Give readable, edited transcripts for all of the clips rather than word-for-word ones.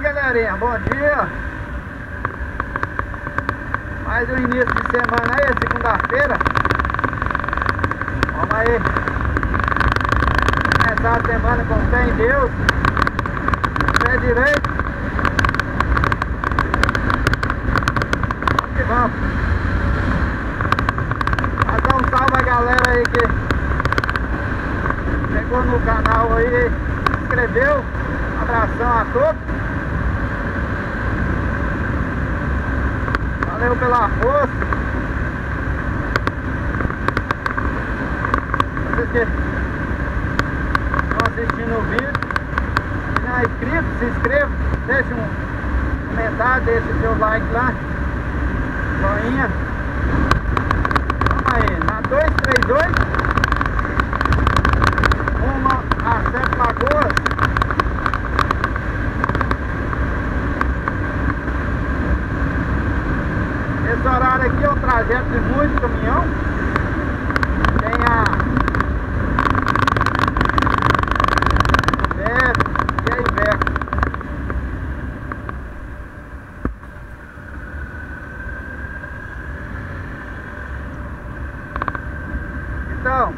galerinha, bom dia. Mais um início de semana aí, segunda-feira. Vamos aí começar a semana com fé em Deus, pé direito. Vamos que vamos. Mandar um salve a galera aí que chegou no canal aí, se inscreveu. Abração a todos. Valeu pela força. Vocês que estão assistindo o vídeo, se não é inscrito, se inscreva, deixa um comentário, deixa o seu like lá, joinha. Vamos aí, na 232 rumo a Sete Lagoas. Esse horário aqui é um trajeto de muito caminhão. Tem a Iveco e a Iveco. Então,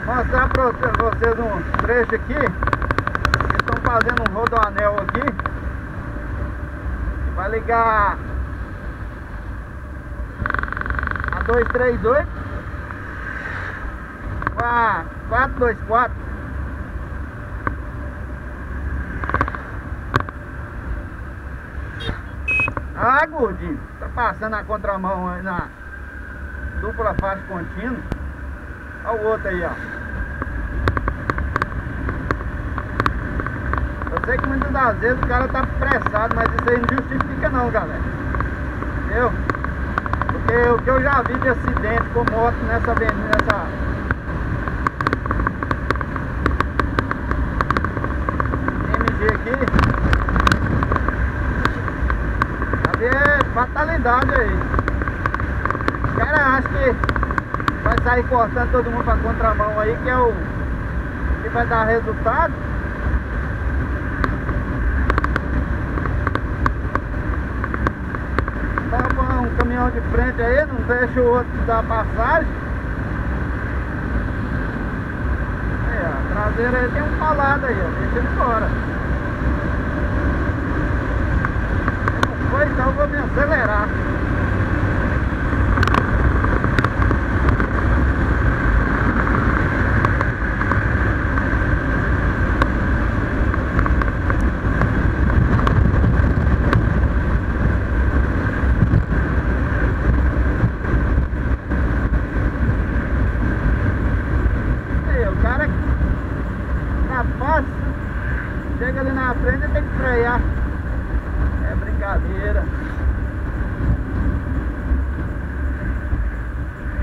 vou mostrar para vocês um trecho aqui. Eles estão fazendo um rodoanel aqui. Vai ligar 238 com a 424. Ah, gordinho, tá passando a contramão aí na dupla faixa contínua. Olha o outro aí, ó. Eu sei que muitas das vezes o cara tá apressado, mas isso aí não justifica não, galera. Entendeu? Porque o que eu já vi de acidente com moto nessa avenida, nessa MG aqui, já vi fatalidade aí. Os caras acham que vai sair cortando todo mundo pra contramão aí, que é o que vai dar resultado. Um caminhão de frente aí, não deixa o outro dar passagem. Aí, ó, a traseira aí tem um palado aí, ó, deixa ele fora. Não foi, então eu vou me acelerar. Chega ali na frente e tem que frear. É brincadeira.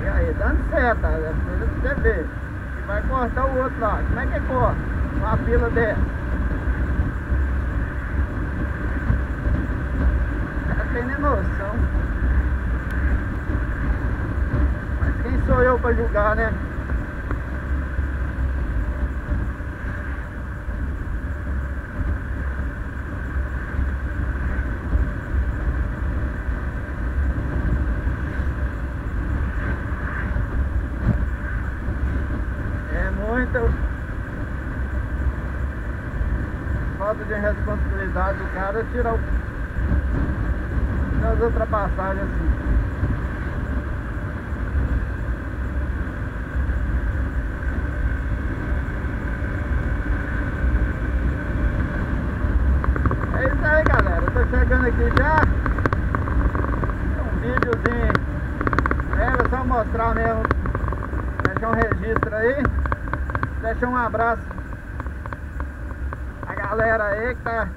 E aí, dando seta, é coisa pra você ver. E vai cortar o outro lá. Como é que corta? Uma fila dessa. Não tem nem noção. Mas quem sou eu pra julgar, né? Falta de responsabilidade do cara tirar as ultrapassagens assim. É isso aí, galera, eu tô chegando aqui já. Um videozinho, era só mostrar mesmo, deixar um registro aí. Deixa um abraço a galera aí que tá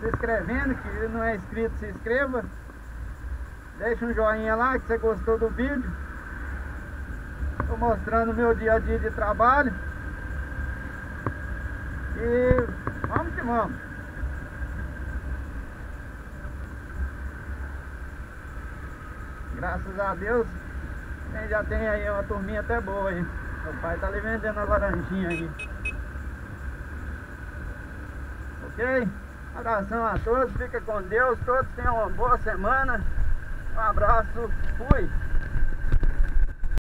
se inscrevendo, que não é inscrito, se inscreva. Deixa um joinha lá que você gostou do vídeo. Tô mostrando o meu dia a dia de trabalho. E vamos que vamos. Graças a Deus, já tem aí uma turminha até boa aí. Meu pai tá ali vendendo a laranjinha aí. Ok? Abração a todos, fica com Deus, todos tenham uma boa semana. Um abraço, fui!